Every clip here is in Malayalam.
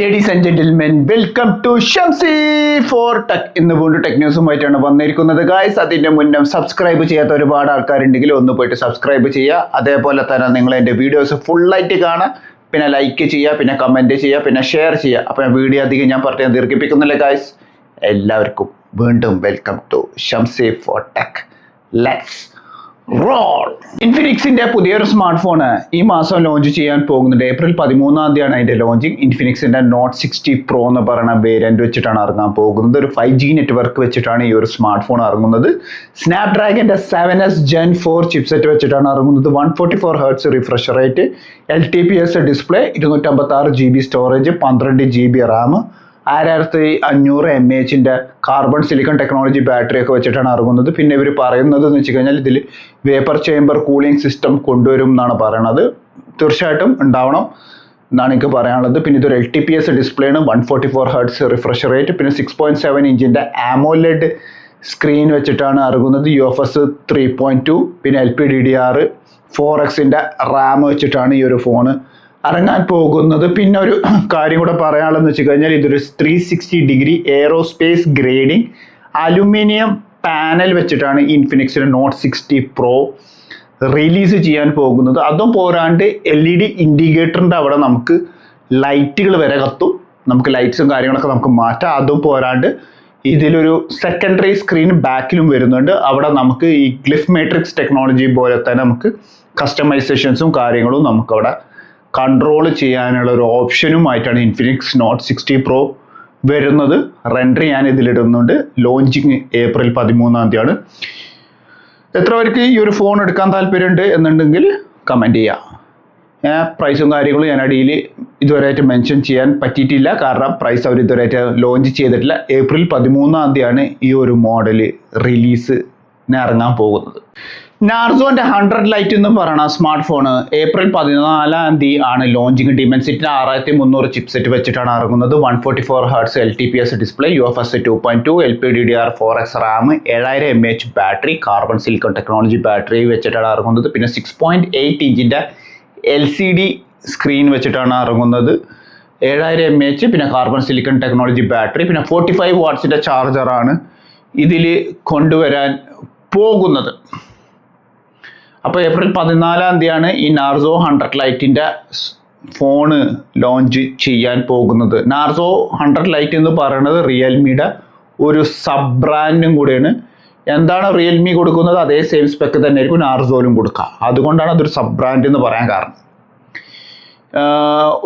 Ladies and gentlemen, welcome to Shamsi for tech. ഇന്ന് വീണ്ടും ടെക് ന്യൂസുമായിട്ടാണ് വന്നിരിക്കുന്നത് ഗായ്സ്. അതിന്റെ മുന്നേ സബ്സ്ക്രൈബ് ചെയ്യാത്ത ഒരുപാട് ആൾക്കാരുണ്ടെങ്കിൽ ഒന്ന് പോയിട്ട് സബ്സ്ക്രൈബ് ചെയ്യുക. അതേപോലെ തന്നെ നിങ്ങൾ എൻ്റെ വീഡിയോസ് ഫുള്ളായിട്ട് കാണുക, പിന്നെ ലൈക്ക് ചെയ്യുക, പിന്നെ കമൻറ്റ് ചെയ്യുക, പിന്നെ ഷെയർ ചെയ്യുക. അപ്പോൾ വീഡിയോ അധികം ഞാൻ പറഞ്ഞ് ദീർഘിപ്പിക്കുന്നില്ല ഗായ്സ്. എല്ലാവർക്കും വീണ്ടും welcome to Shamsi for tech. Let's roll. ഇൻഫിനിക്സിന്റെ പുതിയൊരു സ്മാർട്ട് ഫോണ് ഈ മാസം ലോഞ്ച് ചെയ്യാൻ പോകുന്നുണ്ട്. ഏപ്രിൽ 13-ാം തീയതിയാണ് അതിന്റെ ലോഞ്ചിങ്. ഇൻഫിനിക്സിന്റെ നോട്ട് 60 Pro എന്ന് പറയുന്ന വേരിയന്റ് വെച്ചിട്ടാണ് ഇറങ്ങാൻ പോകുന്നത്. ഒരു 5G നെറ്റ്വർക്ക് വെച്ചിട്ടാണ് ഈ ഒരു സ്മാർട്ട് ഫോൺ ഇറങ്ങുന്നത്. സ്നാപ്ഡ്രാഗന്റെ 7S Gen 4 ചിപ്സെറ്റ് വെച്ചിട്ടാണ് ഇറങ്ങുന്നത്. 144 Hz refresh rate, LTPS display, 256 GB storage, 12 GB RAM, 6500 mAh carbon silicon technology battery ഒക്കെ വെച്ചിട്ടാണ് ഇറങ്ങുന്നത്. പിന്നെ ഇവർ പറയുന്നത് എന്ന് വെച്ച് കഴിഞ്ഞാൽ ഇതിൽ വേപ്പർ ചേംബർ കൂളിംഗ് സിസ്റ്റം കൊണ്ടുവരും എന്നാണ് പറയണത്. തീർച്ചയായിട്ടും ഉണ്ടാവണം എന്നാണ് എനിക്ക് പറയാനുള്ളത്. പിന്നെ ഇതൊരു LTPS ഡിസ്പ്ലേ ആണ്, 144 Hz റിഫ്രഷ് റേറ്റ്, പിന്നെ 6.7 ഇഞ്ചിൻ്റെ AMOLED സ്ക്രീൻ വെച്ചിട്ടാണ് ഇറങ്ങുന്നത്. UFS 3.2, പിന്നെ LPDDR4X റാം വെച്ചിട്ടാണ് ഈ ഒരു ഫോണ് ഇറങ്ങാൻ പോകുന്നത്. പിന്നെ ഒരു കാര്യം കൂടെ പറയാനുള്ളതെന്ന് വെച്ച് കഴിഞ്ഞാൽ ഇതൊരു 360° എയറോസ്പേസ് ഗ്രേഡിംഗ് അലുമിനിയം പാനൽ വെച്ചിട്ടാണ് ഇൻഫിനിക്സിന്റെ നോട്ട് 60 Pro റിലീസ് ചെയ്യാൻ പോകുന്നത്. അതും പോരാണ്ട് LED ഇൻഡിക്കേറ്ററിൻ്റെ അവിടെ നമുക്ക് ലൈറ്റുകൾ വരെ കത്തും. നമുക്ക് ലൈറ്റ്സും കാര്യങ്ങളൊക്കെ നമുക്ക് മാറ്റാം. അതും പോരാണ്ട് ഇതിലൊരു സെക്കൻഡറി സ്ക്രീൻ ബാക്കിലും വരുന്നുണ്ട്. അവിടെ നമുക്ക് ഈ ഗ്ലിഫ് മാട്രിക്സ് ടെക്നോളജി പോലെ തന്നെ നമുക്ക് കസ്റ്റമൈസേഷൻസും കാര്യങ്ങളും നമുക്കവിടെ കൺട്രോൾ ചെയ്യാനുള്ള ഒരു ഓപ്ഷനുമായിട്ടാണ് ഇൻഫിനിക്സ് നോട്ട് 60 Pro വരുന്നത്. റെൻഡർ ഞാൻ ഇതിലിടുന്നുണ്ട്. ലോഞ്ചിങ് ഏപ്രിൽ 13-ാം തീയതിയാണ്. എത്ര പേർക്ക് ഈ ഒരു ഫോൺ എടുക്കാൻ താല്പര്യമുണ്ട് എന്നുണ്ടെങ്കിൽ കമൻറ്റ് ചെയ്യുക. പ്രൈസും കാര്യങ്ങളും ഞാൻ അടിയിൽ ഇതുവരെയായിട്ട് മെൻഷൻ ചെയ്യാൻ പറ്റിയിട്ടില്ല, കാരണം പ്രൈസ് അവർ ഇതുവരെയായിട്ട് ലോഞ്ച് ചെയ്തിട്ടില്ല. ഏപ്രിൽ 13-ാം തീയതിയാണ് ഈ ഒരു മോഡൽ റിലീസിന് ഇറങ്ങാൻ പോകുന്നത്. നാർസോന്റെ 100 Lite എന്ന് പറയുന്ന സ്മാർട്ട് ഫോൺ ഏപ്രിൽ 14-ാം തീയതി ആണ് ലോഞ്ചിങ്. ഡിമെൻസിറ്റി 6300 ചിപ്സെറ്റ് വെച്ചിട്ടാണ് ഇറങ്ങുന്നത്. 144 Hz LTPS display, UFS 2.2, LPDDR4X RAM, 7000 mAh battery, carbon silicon technology battery വെച്ചിട്ടാണ് ഇറങ്ങുന്നത്. പിന്നെ 6.8 ഇഞ്ചിൻ്റെ LCD സ്ക്രീൻ വെച്ചിട്ടാണ് ഇറങ്ങുന്നത്. 7000 mAh, പിന്നെ കാർബൺ സിലിക്കൺ ടെക്നോളജി ബാറ്ററി, പിന്നെ 45 വാട്ട്സിൻ്റെ ചാർജറാണ് ഇതിൽ കൊണ്ടുവരാൻ പോകുന്നത്. അപ്പോൾ ഏപ്രിൽ 14-ാം തീയതിയാണ് ഈ നാർസോ 100 Liteൻ്റെ ഫോണ് ലോഞ്ച് ചെയ്യാൻ പോകുന്നത്. നാർസോ 100 Lite എന്ന് പറയുന്നത് റിയൽമിയുടെ ഒരു സബ് ബ്രാൻഡും കൂടെയാണ്. എന്താണ് റിയൽമി കൊടുക്കുന്നത് അതേ സെയിം സ്പെക്ക് തന്നെ ആയിരിക്കും നാർസോയിലും കൊടുക്കുക. അതുകൊണ്ടാണ് അതൊരു സബ് ബ്രാൻഡ് എന്ന് പറയാൻ കാരണം.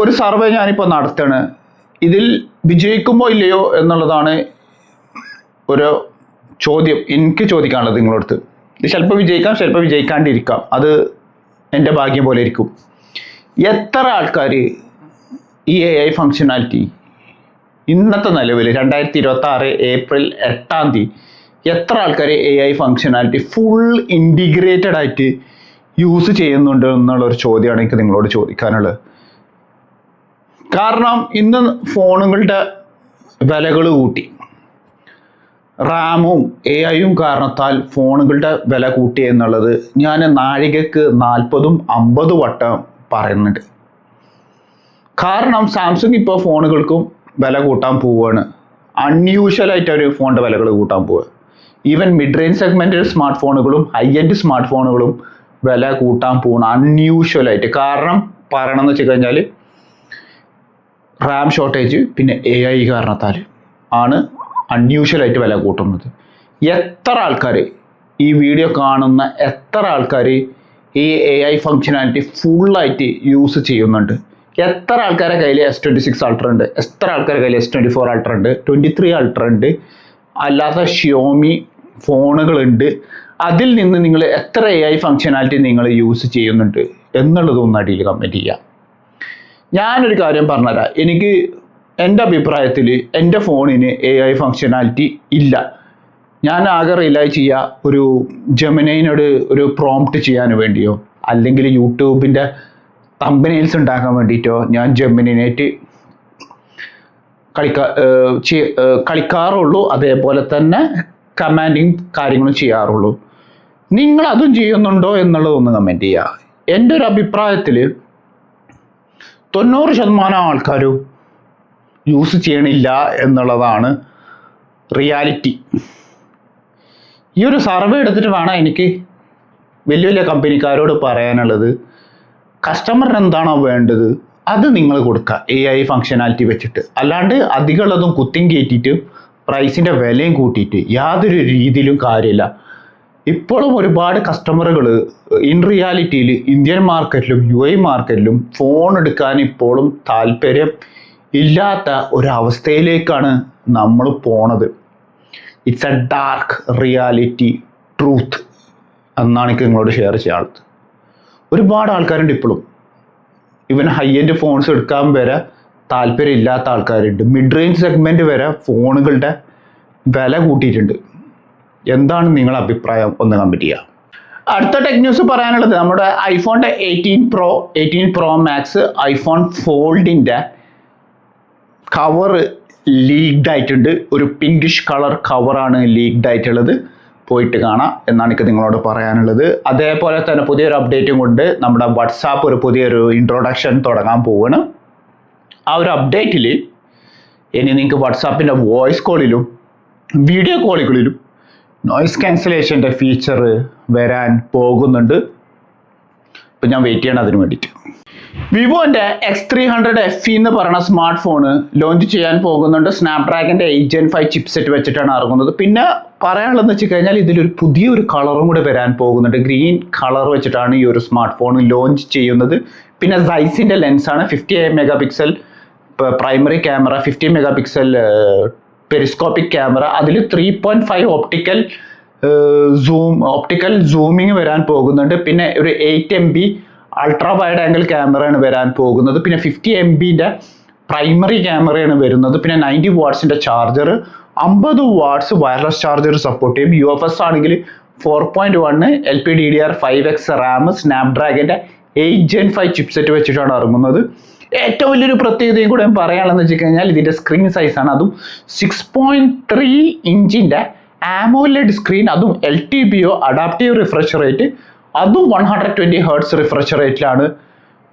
ഒരു സർവേ ഞാനിപ്പോൾ നടത്തുകയാണ്. ഇതിൽ വിജയിക്കുമോ ഇല്ലയോ എന്നുള്ളതാണ് ഒരു ചോദ്യം എനിക്ക് ചോദിക്കാനുള്ളത് നിങ്ങളടുത്ത്. ഇത് ചിലപ്പോൾ വിജയിക്കാം, ചിലപ്പോൾ വിജയിക്കാണ്ടിരിക്കാം. അത് എൻ്റെ ഭാഗ്യം പോലെ ഇരിക്കും. എത്ര ആൾക്കാർ ഈ AI ഫങ്ഷനാലിറ്റി ഇന്നത്തെ നിലവിൽ 2026 ഏപ്രിൽ 8-ാം തീയതി എത്ര ആൾക്കാർ AI ഫങ്ഷനാലിറ്റി ഫുൾ ഇൻറ്റിഗ്രേറ്റഡ് ആയിട്ട് യൂസ് ചെയ്യുന്നുണ്ട് എന്നുള്ളൊരു ചോദ്യമാണ് എനിക്ക് നിങ്ങളോട് ചോദിക്കാനുള്ളത്. കാരണം ഇന്ന് ഫോണുകളുടെ വിലകൾ കൂട്ടി, റാമും AI-യും കാരണത്താൽ ഫോണുകളുടെ വില കൂട്ടി എന്നുള്ളത് ഞാൻ നാഴികക്ക് 40-50 വട്ടം പറയുന്നുണ്ട്. കാരണം സാംസങ് ഇപ്പോൾ ഫോണുകൾക്കും വില കൂട്ടാൻ പോവുകയാണ്. അൺയൂഷ്വലായിട്ട് ഒരു ഫോണിൻ്റെ വിലകൾ കൂട്ടാൻ പോവുക. Even mid range segment smart ഫോണുകളും ഹൈ എൻഡ് സ്മാർട്ട് ഫോണുകളും വില കൂട്ടാൻ പോവുകയാണ് അൺയൂഷ്വലായിട്ട്. കാരണം പറയണമെന്ന് വെച്ച് കഴിഞ്ഞാൽ റാം ഷോർട്ടേജ് പിന്നെ AI കാരണത്താൽ ആണ് അൺയൂഷ്വലായിട്ട് വില കൂട്ടുന്നത്. എത്ര ആൾക്കാർ ഈ വീഡിയോ കാണുന്ന എത്ര ആൾക്കാർ ഈ AI ഫങ്ഷനാലിറ്റി ഫുള്ളായിട്ട് യൂസ് ചെയ്യുന്നുണ്ട്? എത്ര ആൾക്കാരുടെ കയ്യിൽ S26 Ultra ഉണ്ട്? എത്ര ആൾക്കാരുടെ കയ്യിൽ S24 Ultra ഉണ്ട്? 23 Ultra ഉണ്ട്? അല്ലാത്ത ഷിയോമി ഫോണുകളുണ്ട്. അതിൽ നിന്ന് നിങ്ങൾ എത്ര AI ഫങ്ഷനാലിറ്റി നിങ്ങൾ യൂസ് ചെയ്യുന്നുണ്ട് എന്നുള്ളതൊന്നും അടിയിൽ കമൻറ്റ് ചെയ്യാം. ഞാനൊരു കാര്യം പറഞ്ഞുതരാം. എനിക്ക് എൻ്റെ അഭിപ്രായത്തിൽ എൻ്റെ ഫോണിന് AI ഫങ്ഷനാലിറ്റി ഇല്ല. ഞാൻ ആകെ റിയലൈസ് ചെയ്യുക ഒരു ജെമിനൈനോട് ഒരു പ്രോംപ്റ്റ് ചെയ്യാൻ വേണ്ടിയോ അല്ലെങ്കിൽ യൂട്യൂബിൻ്റെ തമ്പനെയിൽസ് ഉണ്ടാക്കാൻ വേണ്ടിയിട്ടോ ഞാൻ ജെമിനിനായിട്ട് കളിക്കാറുള്ളൂ. അതേപോലെ തന്നെ കമാൻഡിങ് കാര്യങ്ങളും ചെയ്യാറുള്ളൂ. നിങ്ങൾ അതും ചെയ്യുന്നുണ്ടോ എന്നുള്ളതൊന്ന് കമൻറ്റ് ചെയ്യുക. എൻ്റെ ഒരു അഭിപ്രായത്തിൽ 90% ആൾക്കാരും യൂസ് ചെയ്യണില്ല എന്നുള്ളതാണ് റിയാലിറ്റി. ഈ ഒരു സർവേ എടുത്തിട്ട് വേണം എനിക്ക് വലിയ വലിയ കമ്പനിക്കാരോട് പറയാനുള്ളത്. കസ്റ്റമറിന് എന്താണോ വേണ്ടത് അത് നിങ്ങൾ കൊടുക്കുക AI ഫങ്ഷനാലിറ്റി വെച്ചിട്ട്. അല്ലാണ്ട് അധികമുള്ളതും കുത്തിയും കയറ്റിയിട്ട് പ്രൈസിൻ്റെ വിലയും കൂട്ടിയിട്ട് യാതൊരു രീതിയിലും കാര്യമില്ല. ഇപ്പോഴും ഒരുപാട് കസ്റ്റമറുകൾ ഇൻ റിയാലിറ്റിയിൽ ഇന്ത്യൻ മാർക്കറ്റിലും UAE മാർക്കറ്റിലും ഫോൺ എടുക്കാൻ ഇപ്പോഴും താല്പര്യം ഇല്ലാത്ത ഒരവസ്ഥയിലേക്കാണ് നമ്മൾ പോണത്. It's A dark reality truth എന്നാണ് എനിക്ക് നിങ്ങളോട് ഷെയർ ചെയ്യാനുള്ളത്. ഒരുപാട് ആൾക്കാരുണ്ട് ഇപ്പോഴും ഇവൻ ഹൈ എൻഡ് ഫോൺസ് എടുക്കാൻ വരെ താല്പര്യം ഇല്ലാത്ത ആൾക്കാരുണ്ട്. മിഡ് റേഞ്ച് സെഗ്മെൻറ്റ് വരെ ഫോണുകളുടെ വില കൂട്ടിയിട്ടുണ്ട്. എന്താണ് നിങ്ങളുടെ അഭിപ്രായം? ഒന്ന് കമൻറ്റ് ചെയ്യുക. അടുത്ത ടെക് ന്യൂസ് പറയാനുള്ളത് നമ്മുടെ ഐഫോണിൻ്റെ 18 Pro Max ഐഫോൺ ഫോൾഡിൻ്റെ കവർ ലീക്ഡ് ആയിട്ടുണ്ട്. ഒരു പിങ്കിഷ് കളർ കവറാണ് ലീക്ഡ് ആയിട്ടുള്ളത്. പോയിട്ട് കാണാം എന്നാണ് എനിക്ക് നിങ്ങളോട് പറയാനുള്ളത്. അതേപോലെ തന്നെ പുതിയൊരു അപ്ഡേറ്റും കൊണ്ട് നമ്മുടെ വാട്സാപ്പ് ഒരു പുതിയൊരു ഇൻട്രൊഡക്ഷൻ തുടങ്ങാൻ പോവുകയാണ്. ആ ഒരു അപ്ഡേറ്റിൽ ഇനി നിങ്ങൾക്ക് വാട്സാപ്പിൻ്റെ വോയിസ് കോളിലും വീഡിയോ കോളുകളിലും നോയിസ് ക്യാൻസലേഷൻ്റെ ഫീച്ചർ വരാൻ പോകുന്നുണ്ട്. ഇപ്പം ഞാൻ വെയിറ്റ് ചെയ്യണം അതിന് വേണ്ടിയിട്ട്. വിവോൻ്റെ X300 FE എന്ന് പറയുന്ന സ്മാർട്ട് ഫോണ് ലോഞ്ച് ചെയ്യാൻ പോകുന്നുണ്ട്. സ്നാപ്ഡ്രാഗൻ്റെ 8 Gen 5 ചിപ്സെറ്റ് വെച്ചിട്ടാണ് ഇറങ്ങുന്നത്. പിന്നെ പറയാനുള്ളതെന്ന് വെച്ച് കഴിഞ്ഞാൽ ഇതിലൊരു പുതിയൊരു കളറും കൂടെ വരാൻ പോകുന്നുണ്ട്. ഗ്രീൻ കളർ വെച്ചിട്ടാണ് ഈ ഒരു സ്മാർട്ട് ഫോൺ ലോഞ്ച് ചെയ്യുന്നത്. പിന്നെ സൈസിൻ്റെ ലെൻസാണ് 50 MP primary camera, 50 MP periscopic camera, അതിൽ 3.5 ഓപ്റ്റിക്കൽ സൂമിങ് വരാൻ പോകുന്നുണ്ട്. പിന്നെ ഒരു 8 MB അൾട്രാ വൈഡ് ആംഗിൾ ക്യാമറയാണ് വരാൻ പോകുന്നത്. പിന്നെ 50 MB പ്രൈമറി ക്യാമറയാണ് വരുന്നത്. പിന്നെ 90 വാട്ട്സിൻ്റെ charger, 50 watts wireless charger support ചെയ്യും. UFS ആണെങ്കിൽ 4.1 LPDDR5X റാം, സ്നാപ്ഡ്രാഗൻ്റെ 8 Gen 5 ചിപ്സെറ്റ് വെച്ചിട്ടാണ് ഇറങ്ങുന്നത്. ഏറ്റവും വലിയൊരു പ്രത്യേകതയും കൂടെ പറയാനുള്ളതെന്ന് വെച്ച് കഴിഞ്ഞാൽ ഇതിൻ്റെ സ്ക്രീൻ സൈസാണ്. അതും 6.3 ഇഞ്ചിൻ്റെ AMOLED സ്ക്രീൻ, അതും LTPO അഡാപ്റ്റീവ് റിഫ്രഷ് റേറ്റ്, അതും 120 Hz റിഫ്രഷ് റേറ്റിലാണ്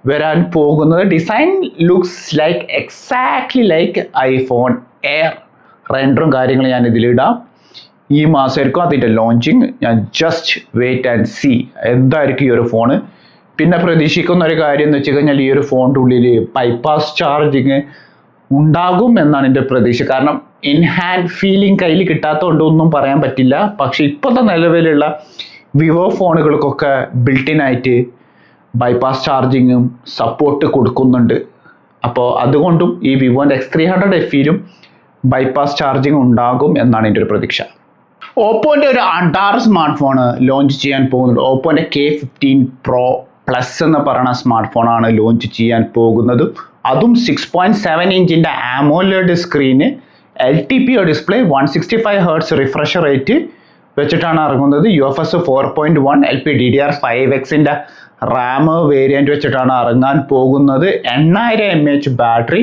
വരാൻ പോകുന്നത്. Design looks like exactly like iPhone air. റെൻഡറും കാര്യങ്ങളും ഞാൻ ഇതിലിടാം. ഈ മാസമായിരിക്കും അതിൻ്റെ ലോഞ്ചിങ്. ഞാൻ ജസ്റ്റ് വെയിറ്റ് ആൻഡ് സീ എന്തായിരിക്കും ഈ ഒരു ഫോണ്. പിന്നെ പ്രതീക്ഷിക്കുന്ന ഒരു കാര്യം എന്ന് വെച്ച് കഴിഞ്ഞാൽ ഈ ഒരു ഫോണിൻ്റെ ഉള്ളിൽ ബൈപ്പാസ് ചാർജിങ് ഉണ്ടാകും എന്നാണ് എൻ്റെ പ്രതീക്ഷ. കാരണം ഇൻ ഹാൻഡ് ഫീലിംഗ് കയ്യിൽ കിട്ടാത്തതുകൊണ്ട് ഒന്നും പറയാൻ പറ്റില്ല. പക്ഷെ ഇപ്പോഴത്തെ നിലവിലുള്ള വിവോ ഫോണുകൾക്കൊക്കെ ബിൽട്ടിനായിട്ട് ബൈപ്പാസ് ചാർജിങ്ങും സപ്പോർട്ട് കൊടുക്കുന്നുണ്ട്. അപ്പോൾ അതുകൊണ്ടും ഈ വിവോൻ്റെ X300 FEയിലും ബൈപ്പാസ് ചാർജിങ് ഉണ്ടാകും എന്നാണ് എൻ്റെ ഒരു പ്രതീക്ഷ. ഓപ്പോൻ്റെ ഒരു അഡാർ സ്മാർട്ട് ഫോൺ ലോഞ്ച് ചെയ്യാൻ പോകുന്നുണ്ട്. ഓപ്പോൻ്റെ K15 Pro Plus എന്ന് പറയുന്ന സ്മാർട്ട് ഫോണാണ് ലോഞ്ച് ചെയ്യാൻ പോകുന്നത്. അതും 6.7 ഇഞ്ചിൻ്റെ AMOLED screen, LTPO display, 165 Hz refresh rate വെച്ചിട്ടാണ് ഇറങ്ങുന്നത്. UFS 4.1 LPDDR5X റാം വേരിയൻറ്റ് വെച്ചിട്ടാണ് ഇറങ്ങാൻ പോകുന്നത്. 8000 mAh ബാറ്ററി,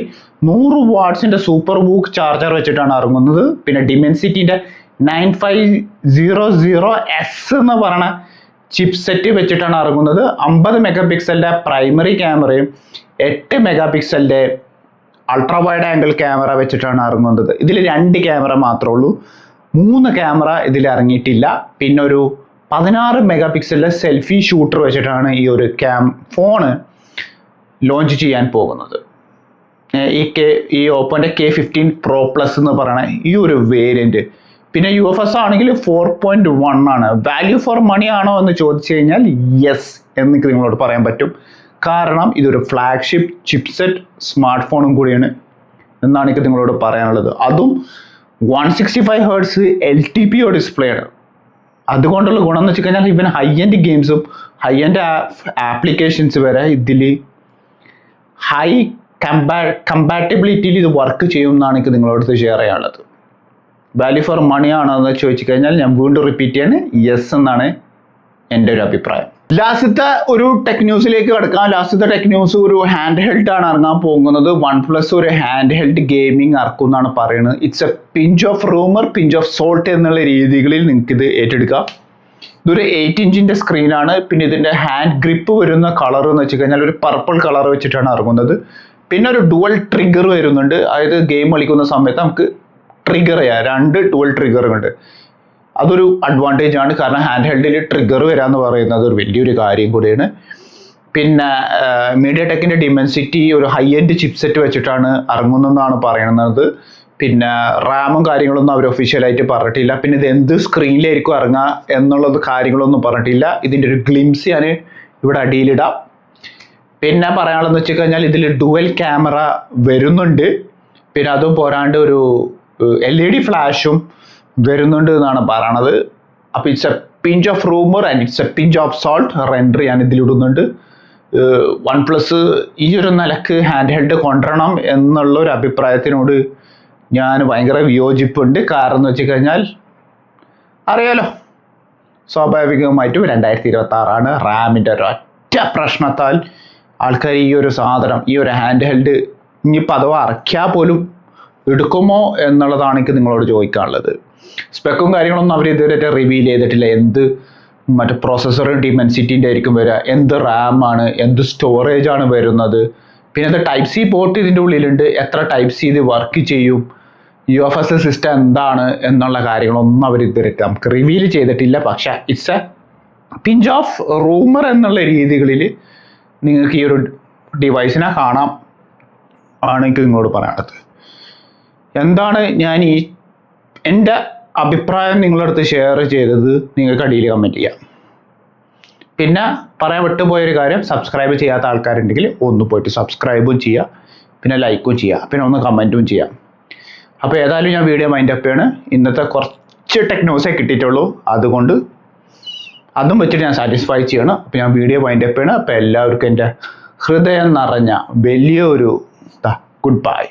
100 വാട്ട്സിൻ്റെ സൂപ്പർ വൂക്ക് ചാർജർ വെച്ചിട്ടാണ് ഇറങ്ങുന്നത്. പിന്നെ ഡിമെൻസിറ്റിൻ്റെ 9500S എന്ന് പറയുന്ന ചിപ്സെറ്റ് വെച്ചിട്ടാണ് ഇറങ്ങുന്നത്. 50 MP പ്രൈമറി ക്യാമറയും 8 MP ultra wide angle camera വെച്ചിട്ടാണ് ഇറങ്ങുന്നത്. ഇതിൽ 2 ക്യാമറ മാത്രമേ ഉള്ളൂ, 3 ക്യാമറ ഇതിൽ ഇറങ്ങിയിട്ടില്ല. പിന്നെ ഒരു 16 MP സെൽഫി ഷൂട്ടർ വെച്ചിട്ടാണ് ഈ ഒരു ഫോണ് ലോഞ്ച് ചെയ്യാൻ പോകുന്നത്. ഈ ഓപ്പോൻ്റെ K15 Pro Plus എന്ന് പറയുന്ന ഈ ഒരു വേരിയൻറ്റ്. പിന്നെ UFS ആണെങ്കിൽ 4.1 ആണ്. വാല്യൂ ഫോർ മണി ആണോ എന്ന് ചോദിച്ചു കഴിഞ്ഞാൽ യെസ് എന്ന് നിങ്ങളോട് പറയാൻ പറ്റും. കാരണം ഇതൊരു ഫ്ലാഗ്ഷിപ്പ് ചിപ്സെറ്റ് സ്മാർട്ട് ഫോണും കൂടിയാണ് എന്നാണ് എനിക്ക് നിങ്ങളോട് പറയാനുള്ളത്. അതും 165 Hz LTPO ഡിസ്പ്ലേ ആണ്. അതുകൊണ്ടുള്ള ഗുണം എന്ന് വെച്ച് കഴിഞ്ഞാൽ ഇവൻ ഹൈ എൻഡ് ഗെയിംസും ഹൈ എൻഡ് ആപ്ലിക്കേഷൻസ് വരെ ഇതിൽ ഹൈ കമ്പാറ്റബിലിറ്റിയിൽ ഇത് വർക്ക് ചെയ്യും എന്നാണ് എനിക്ക് നിങ്ങളോട് ഷെയർ ചെയ്യാനുള്ളത്. വാല്യൂ ഫോർ മണി ആണോ എന്ന് ചോദിച്ചു കഴിഞ്ഞാൽ ഞാൻ വീണ്ടും റിപ്പീറ്റ് ചെയ്യാണ്, യെസ് എന്നാണ് എൻ്റെ ഒരു അഭിപ്രായം. ലാസ്റ്റത്തെ ഒരു ടെക് ന്യൂസിലേക്ക് കിടക്കാം. ലാസ്റ്റത്തെ ടെക് ന്യൂസ് ഒരു ഹാൻഡ് ഹെൽഡ് ആണ് ഇറങ്ങാൻ പോകുന്നത്. OnePlus ഒരു ഹാൻഡ് ഹെൽഡ് ഗെയിമിംഗ് ഇറക്കും എന്നാണ് പറയുന്നത്. It's A pinch of rumour, pinch of salt എന്നുള്ള രീതികളിൽ നിങ്ങൾക്ക് ഇത് ഏറ്റെടുക്കാം. ഇതൊരു 8 ഇഞ്ചിൻ്റെ സ്ക്രീനാണ്. പിന്നെ ഇതിൻ്റെ ഹാൻഡ് ഗ്രിപ്പ് വരുന്ന കളർ എന്ന് വെച്ച് കഴിഞ്ഞാൽ ഒരു പർപ്പിൾ കളർ വെച്ചിട്ടാണ് ഇറങ്ങുന്നത്. പിന്നെ ഒരു ഡുവൽ ട്രിഗർ വരുന്നുണ്ട്. അതായത് ഗെയിം കളിക്കുന്ന സമയത്ത് നമുക്ക് ട്രിഗർ ചെയ്യാം. 2 ഡുവൽ ട്രിഗറുണ്ട്. അതൊരു അഡ്വാൻറ്റേജ് ആണ്. കാരണം ഹാൻഡ് ഹെൽഡിൽ ട്രിഗർ വരാമെന്ന് പറയുന്നത് ഒരു വലിയൊരു കാര്യം കൂടിയാണ്. പിന്നെ മീഡിയടെക്കിൻ്റെ ഡിമെൻസിറ്റി ഒരു ഹൈ എൻഡ് ചിപ്സെറ്റ് വെച്ചിട്ടാണ് ഇറങ്ങുന്നതെന്നാണ് പറയുന്നത്. പിന്നെ റാമും കാര്യങ്ങളൊന്നും അവർ ഒഫീഷ്യലായിട്ട് പറഞ്ഞിട്ടില്ല. പിന്നെ ഇത് എന്ത് സ്ക്രീനിലായിരിക്കും ഇറങ്ങുക എന്നുള്ളത് കാര്യങ്ങളൊന്നും പറഞ്ഞിട്ടില്ല. ഇതിൻ്റെ ഒരു ഗ്ലിംസ് ഞാൻ ഇവിടെ അടിയിലിടാം. പിന്നെ പറയാനുള്ളതെന്ന് വെച്ച് കഴിഞ്ഞാൽ ഇതിൽ ഡുവൽ ക്യാമറ വരുന്നുണ്ട്. പിന്നെ അതും പോരാണ്ട് ഒരു LED ഫ്ലാഷും വരുന്നുണ്ട് എന്നാണ് പറയണത്. അപ്പോൾ it's A pinch of rumour and it's A pinch of salt. Render ഞാൻ ഇതിലിടുന്നുണ്ട്. OnePlus ഈ ഒരു നിലക്ക് ഹാൻഡ് ഹെൽഡ് കൊണ്ടുവരണം എന്നുള്ളൊരു അഭിപ്രായത്തിനോട് ഞാൻ ഭയങ്കര വിയോജിപ്പുണ്ട്. കാരണം എന്ന് വെച്ച് കഴിഞ്ഞാൽ അറിയാലോ, സ്വാഭാവികമായിട്ടും 2026 റാമിൻ്റെ ഒരൊറ്റ പ്രശ്നത്താൽ ആൾക്കാർ ഈ ഒരു സാധനം, ഈ ഒരു ഹാൻഡ് ഹെൽഡ് ഇനിയിപ്പോൾ അഥവാ ഇറക്കിയാൽ പോലും എടുക്കുമോ എന്നുള്ളതാണ് എനിക്ക് നിങ്ങളോട് ചോദിക്കാനുള്ളത്. സ്പെക്കും കാര്യങ്ങളൊന്നും അവർ ഇതുവരെ റിവീൽ ചെയ്തിട്ടില്ല. എന്ത് മറ്റേ പ്രോസസ്സർ ഡിമെൻസിറ്റിൻ്റെ ആയിരിക്കും വരിക, എന്ത് റാമാണ്, എന്ത് സ്റ്റോറേജ് ആണ് വരുന്നത്, പിന്നെ അത് Type-C പോർട്ട് ഇതിൻ്റെ ഉള്ളിലുണ്ട്, എത്ര Type-C ഇത് വർക്ക് ചെയ്യും, UFS സിസ്റ്റം എന്താണ് എന്നുള്ള കാര്യങ്ങളൊന്നും അവർ ഇതുവരെ നമുക്ക് റിവീൽ ചെയ്തിട്ടില്ല. പക്ഷേ it's A pinch of rumour എന്നുള്ള രീതികളിൽ നിങ്ങൾക്ക് ഈ ഒരു ഡിവൈസിനെ കാണാം ആണ് എനിക്ക് നിങ്ങളോട് പറയാനുള്ളത്. എന്താണ് ഞാൻ എൻ്റെ അഭിപ്രായം നിങ്ങളുടെ അടുത്ത് ഷെയർ ചെയ്തത് നിങ്ങൾക്ക് അടിയിൽ കമൻറ്റ് ചെയ്യാം. പിന്നെ പറയാൻ വിട്ടുപോയൊരു കാര്യം, സബ്സ്ക്രൈബ് ചെയ്യാത്ത ആൾക്കാരുണ്ടെങ്കിൽ ഒന്ന് പോയിട്ട് സബ്സ്ക്രൈബും ചെയ്യുക, പിന്നെ ലൈക്കും ചെയ്യുക, പിന്നെ ഒന്ന് കമൻറ്റും ചെയ്യാം. അപ്പോൾ ഏതായാലും ഞാൻ വീഡിയോ മൈൻഡ് അപ്പ് ചെയ്യാണ്. ഇന്നത്തെ കുറച്ച് ടെക്നോസേ കിട്ടിയിട്ടുള്ളൂ, അതുകൊണ്ട് അതും വെച്ചിട്ട് ഞാൻ സാറ്റിസ്ഫൈ ചെയ്യണം. അപ്പോൾ ഞാൻ വീഡിയോ മൈൻഡ് അപ്പ് ചെയ്യണം. അപ്പോൾ എല്ലാവർക്കും എൻ്റെ ഹൃദയം നിറഞ്ഞ വലിയൊരു ഗുഡ് ബൈ.